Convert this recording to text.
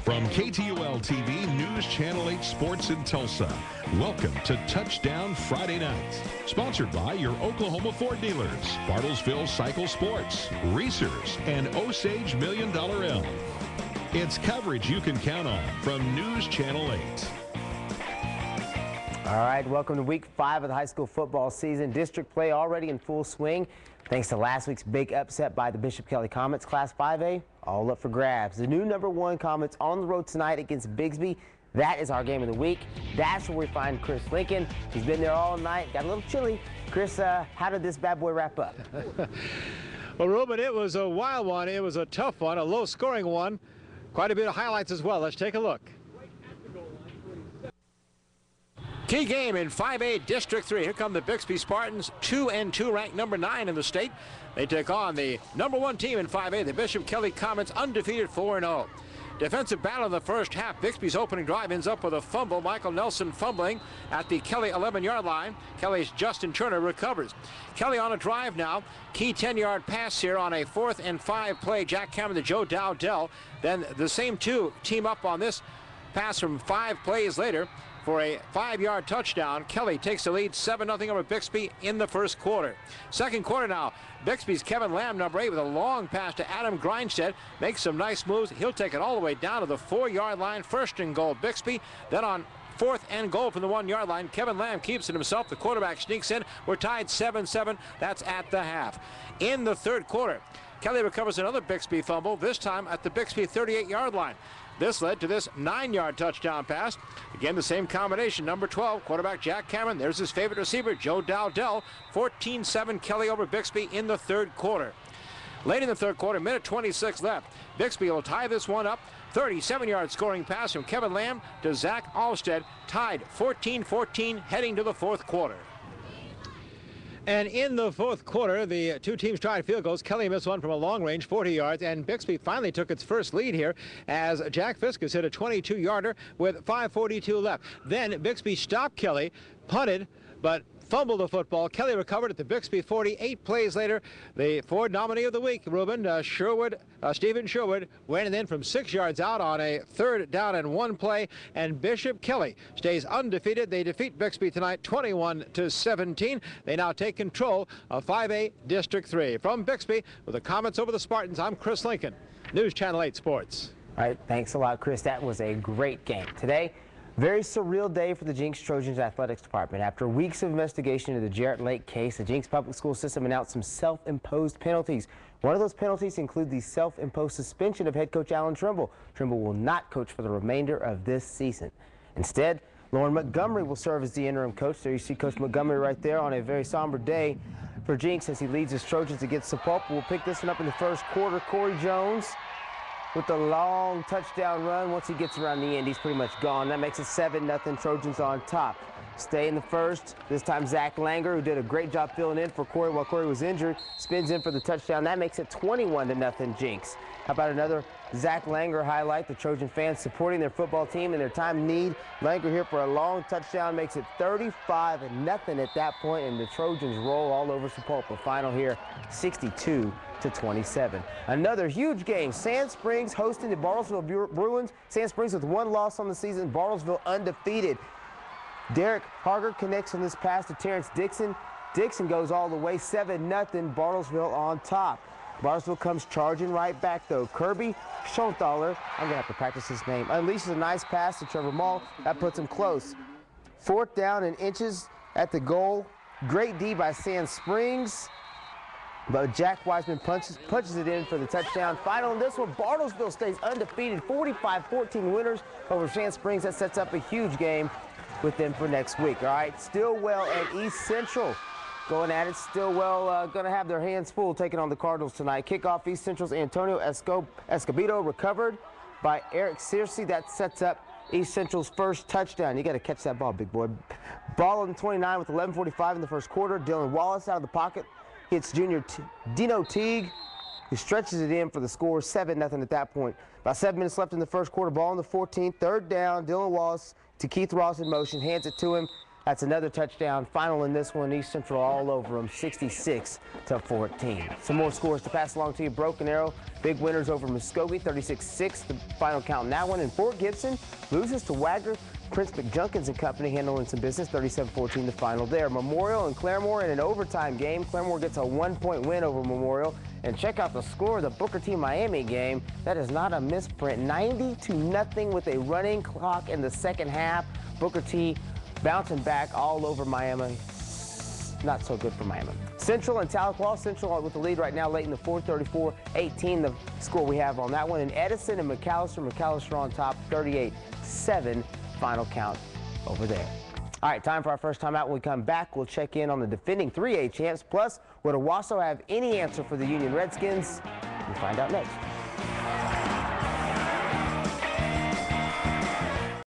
From KTUL TV News Channel 8 Sports in Tulsa, welcome to Touchdown Friday Night. Sponsored by your Oklahoma Ford dealers, Bartlesville Cycle Sports, Reesers, and Osage $1 Million Elm. It's coverage you can count on from News Channel 8. All right, welcome to week 5 of the high school football season. District play already in full swing. Thanks to last week's big upset by the Bishop Kelley Comets, Class 5A, all up for grabs. The new #1 Comets on the road tonight against Bixby. That is our game of the week. That's where we find Chris Lincoln. He's been there all night, got a little chilly. Chris, how did this bad boy wrap up? Well, Ruben, it was a wild one. It was a tough one, a low-scoring one. Quite a bit of highlights as well. Let's take a look. Key game in 5A District 3. Here come the Bixby Spartans, 2-2, ranked number 9 in the state. They take on the #1 team in 5A, the Bishop Kelley Comets, undefeated 4-0. Defensive battle in the first half. Bixby's opening drive ends up with a fumble. Michael Nelson fumbling at the Kelley 11-yard line. Kelley's Justin Turner recovers. Kelley on a drive now. Key 10-yard pass here on a 4th and 5 play. Jack Cameron to Joe Dowdell. Then the same two team up on this pass from 5 plays later for a 5-yard touchdown. Kelley takes the lead 7-0 over Bixby in the first quarter. Second quarter now. Bixby's Kevin Lamb, number 8, with a long pass to Adam Grindstead. Makes some nice moves. He'll take it all the way down to the 4-yard line. First and goal, Bixby. Then on 4th and goal from the 1-yard line, Kevin Lamb keeps it himself. The quarterback sneaks in. We're tied 7-7. That's at the half. In the third quarter, Kelley recovers another Bixby fumble, this time at the Bixby 38-yard line. This led to this 9-yard touchdown pass. Again, the same combination. Number 12, quarterback Jack Cameron. There's his favorite receiver, Joe Dowdell. 14-7 Kelley over Bixby in the third quarter. Late in the third quarter, minute 26 left. Bixby will tie this one up. 37-yard scoring pass from Kevin Lamb to Zach Alstead. Tied 14-14 heading to the fourth quarter. And in the fourth quarter, the two teams tried field goals. Kelley missed one from a long range, 40 yards, and Bixby finally took its first lead here as Jack Fiskus hit a 22-yarder with 5:42 left. Then Bixby stopped Kelley, punted, but fumbled the football. Kelley recovered at the Bixby 40. 8 plays later, the Ford nominee of the week, Ruben, Stephen Sherwood, went in from 6 yards out on a 3rd down and 1 play, and Bishop Kelley stays undefeated. They defeat Bixby tonight 21-17. They now take control of 5A District 3. From Bixby, with the Comets over the Spartans, I'm Chris Lincoln, News Channel 8 Sports. All right, thanks a lot, Chris. That was a great game. Today, very surreal day for the Jenks Trojans Athletics Department. After weeks of investigation into the Jarrett Lake case, the Jenks Public School System announced some self-imposed penalties. One of those penalties include the self-imposed suspension of head coach Alan Trimble. Trimble will not coach for the remainder of this season. Instead, Lauren Montgomery will serve as the interim coach. There you see Coach Montgomery right there on a very somber day for Jenks as he leads his Trojans against Sapulpa. We'll pick this one up in the first quarter. Corey Jones with the long touchdown run. Once he gets around the end, he's pretty much gone. That makes it 7-0 Trojans on top. Stay in the first. This time Zach Langer, who did a great job filling in for Corey while Corey was injured, spins in for the touchdown. That makes it 21-0 Jenks. How about another Zach Langer highlight? The Trojan fans supporting their football team in their time of need. Langer here for a long touchdown makes it 35-0 at that point, and the Trojans roll all over Sapulpa. Final here, 62-27. Another huge game. Sand Springs hosting the Bartlesville Bruins. Sand Springs with 1 loss on the season. Bartlesville undefeated. Derek Harger connects on this pass to Terrence Dixon. Dixon goes all the way, 7-0, Bartlesville on top. Bartlesville comes charging right back, though. Kirby Schonthaler, I'm going to have to practice his name, unleashes a nice pass to Trevor Mall. That puts him close. 4th down and inches at the goal. Great D by Sand Springs. But Jack Wiseman punches it in for the touchdown. Final on this one, Bartlesville stays undefeated, 45-14 winners over Sand Springs. That sets up a huge game with them for next week. All right, Stilwell and East Central going at it. Stilwell going to have their hands full taking on the Cardinals tonight. Kickoff, East Central's Antonio Escobedo recovered by Eric Searcy. That sets up East Central's first touchdown. You got to catch that ball, big boy. Ball on the 29 with 11:45 in the first quarter. Dylan Wallace out of the pocket hits junior Dino Teague, who stretches it in for the score, 7-0 at that point. About 7 minutes left in the first quarter. Ball on the 14, 3rd down. Dylan Wallace to Keith Ross in motion, hands it to him. That's another touchdown. Final in this one, East Central all over them, 66-14. Some more scores to pass along to you. Broken Arrow, big winners over Muskogee, 36-6, the final count in that one. And Fort Gibson loses to Wagner. Prince McJunkins and company handling some business, 37-14 the final there. Memorial and Claremore in an overtime game. Claremore gets a 1-point win over Memorial. And check out the score of the Booker T Miami game. That is not a misprint. 90-0 with a running clock in the second half. Booker T bouncing back all over Miami. Not so good for Miami. Central and Tahlequah. Central with the lead right now late in the fourth, 34-18 the score we have on that one. And Edison and McAllister. McAllister on top, 38-7 final count over there. All right, time for our first time out. When we come back, we'll check in on the defending 3A champs. Plus, would Owasso have any answer for the Union Redskins? We'll find out next.